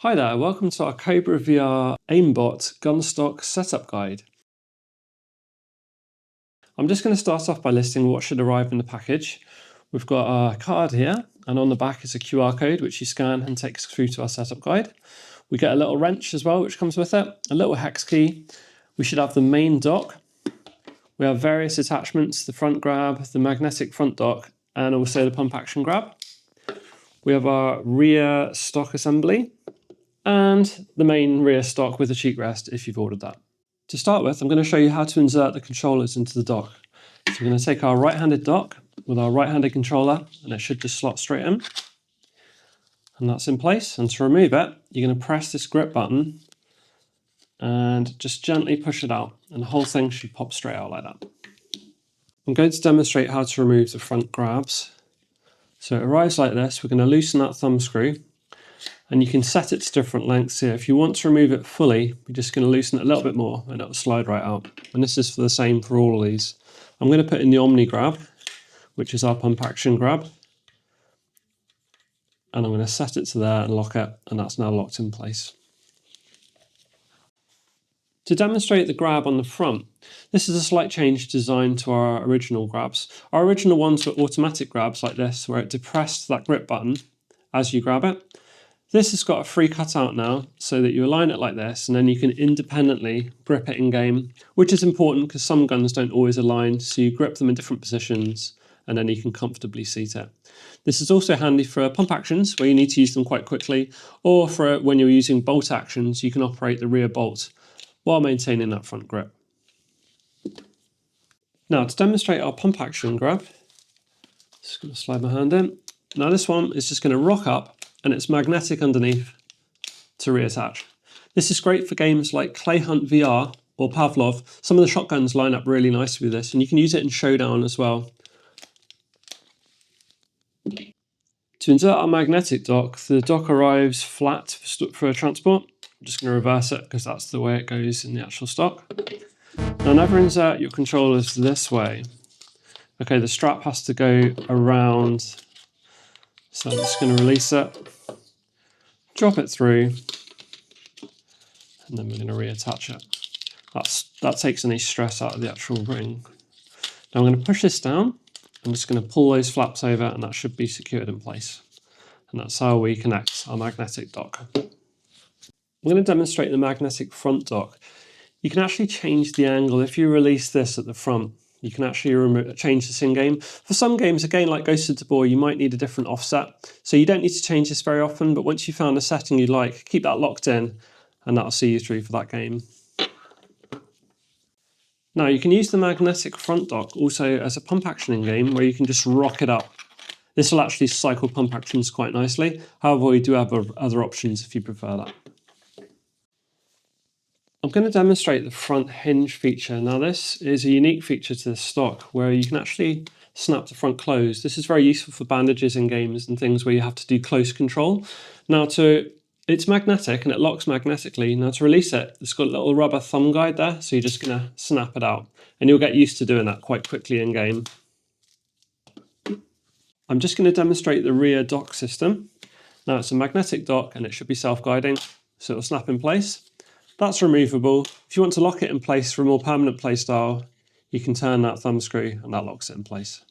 Hi there, welcome to our KobraVR Aimbot gun stock setup guide. I'm just going to start off by listing what should arrive in the package. We've got our card here, and on the back is a QR code which you scan and takes through to our setup guide. We get a little wrench as well which comes with it, a little hex key. We should have the main dock. We have various attachments, the front grab, the magnetic front dock, and also the pump action grab. We have our rear stock assembly, and the main rear stock with a cheek rest if you've ordered that. To start with, I'm going to show you how to insert the controllers into the dock. So we're going to take our right-handed dock with our right-handed controller, and it should just slot straight in. And that's in place. And to remove it, you're going to press this grip button and just gently push it out, and the whole thing should pop straight out like that. I'm going to demonstrate how to remove the front grabs. So it arrives like this. We're going to loosen that thumb screw, and you can set it to different lengths here. If you want to remove it fully, you're just going to loosen it a little bit more and it'll slide right out. And this is for the same for all of these. I'm going to put in the Omni grab, which is our pump action grab. And I'm going to set it to there and lock it, and that's now locked in place. To demonstrate the grab on the front, this is a slight change design to our original grabs. Our original ones were automatic grabs like this, where it depressed that grip button as you grab it. This has got a free cutout now, so that you align it like this, and then you can independently grip it in game, which is important because some guns don't always align, so you grip them in different positions and then you can comfortably seat it. This is also handy for pump actions where you need to use them quite quickly, or for when you're using bolt actions, you can operate the rear bolt while maintaining that front grip. Now to demonstrate our pump action grab, just going to slide my hand in. Now this one is just going to rock up, and it's magnetic underneath to reattach. This is great for games like Clay Hunt VR or Pavlov. Some of the shotguns line up really nicely with this, and you can use it in Showdown as well. To insert our magnetic dock, the dock arrives flat for transport. I'm just going to reverse it because that's the way it goes in the actual stock. Now never insert your controllers this way. Okay, the strap has to go around. So I'm just going to release it, drop it through, and then we're going to reattach it. That takes any stress out of the actual ring. Now I'm going to push this down. I'm just going to pull those flaps over, and that should be secured in place. And that's how we connect our magnetic dock. I'm going to demonstrate the magnetic front dock. You can actually change the angle. If you release this at the front, you can actually change this in game. For some games, again, like Ghost of Tabor, you might need a different offset. So you don't need to change this very often, but once you found a setting you like, keep that locked in, and that'll see you through for that game. Now you can use the magnetic front dock also as a pump action in game, where you can just rock it up. This will actually cycle pump actions quite nicely. However, we do have other options if you prefer that. I'm going to demonstrate the front hinge feature. Now this is a unique feature to the stock where you can actually snap the front closed. This is very useful for bandages in games and things where you have to do close control. Now it's magnetic and it locks magnetically. Now to release it, it's got a little rubber thumb guide there, so you're just going to snap it out. And you'll get used to doing that quite quickly in game. I'm just going to demonstrate the rear dock system. Now it's a magnetic dock and it should be self-guiding, so it'll snap in place. That's removable. If you want to lock it in place for a more permanent play style, you can turn that thumb screw and that locks it in place.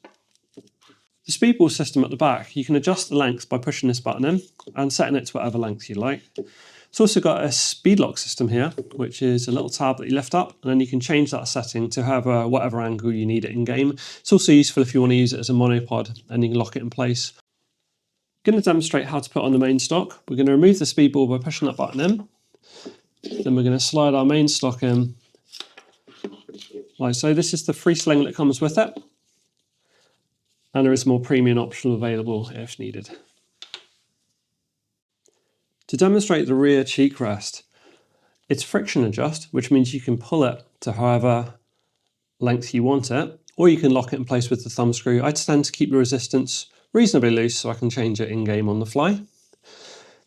The speedball system at the back, you can adjust the length by pushing this button in and setting it to whatever length you like. It's also got a SpeedLock system here, which is a little tab that you lift up, and then you can change that setting to whatever angle you need it in game. It's also useful if you want to use it as a monopod, and you can lock it in place. I'm going to demonstrate how to put on the main stock. We're going to remove the speedball by pushing that button in. Then we're going to slide our main stock in like so. This is the free sling that comes with it, and there is a more premium option available if needed. To demonstrate the rear cheek rest, it's friction adjust, which means you can pull it to however length you want it, or you can lock it in place with the thumb screw. I tend to keep the resistance reasonably loose so I can change it in game on the fly.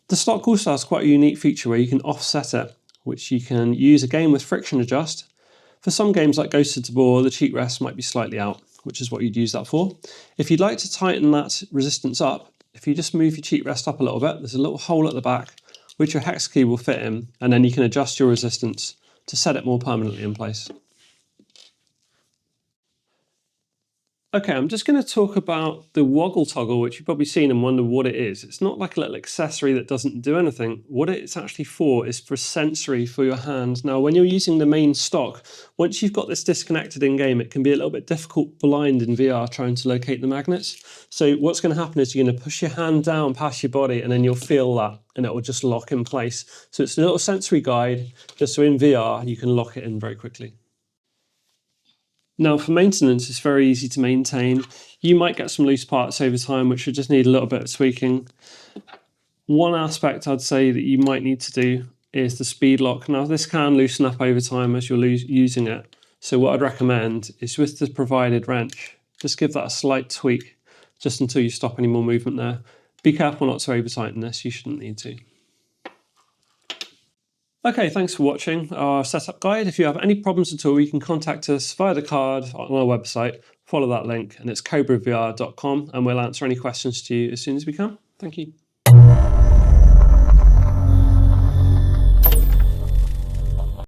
The stock also has quite a unique feature where you can offset it, which you can use again with friction adjust. For some games like Ghost of Tabor, the cheek rest might be slightly out, which is what you'd use that for. If you'd like to tighten that resistance up, if you just move your cheek rest up a little bit, there's a little hole at the back which your hex key will fit in, and then you can adjust your resistance to set it more permanently in place. Okay, I'm just going to talk about the woggle toggle, which you've probably seen and wonder what it is. It's not like a little accessory that doesn't do anything. What it's actually for is for sensory for your hand. Now, when you're using the main stock, once you've got this disconnected in-game, it can be a little bit difficult blind in VR trying to locate the magnets. So what's going to happen is you're going to push your hand down past your body and then you'll feel that and it will just lock in place. So it's a little sensory guide, just so in VR you can lock it in very quickly. Now for maintenance, it's very easy to maintain. You might get some loose parts over time which would just need a little bit of tweaking. One aspect I'd say that you might need to do is the SpeedLock. Now this can loosen up over time as you're using it. So what I'd recommend is with the provided wrench, just give that a slight tweak just until you stop any more movement there. Be careful not to over tighten this, you shouldn't need to. Okay, thanks for watching our setup guide. If you have any problems at all, you can contact us via the card on our website. Follow that link and it's KobraVR.com and we'll answer any questions to you as soon as we can. Thank you.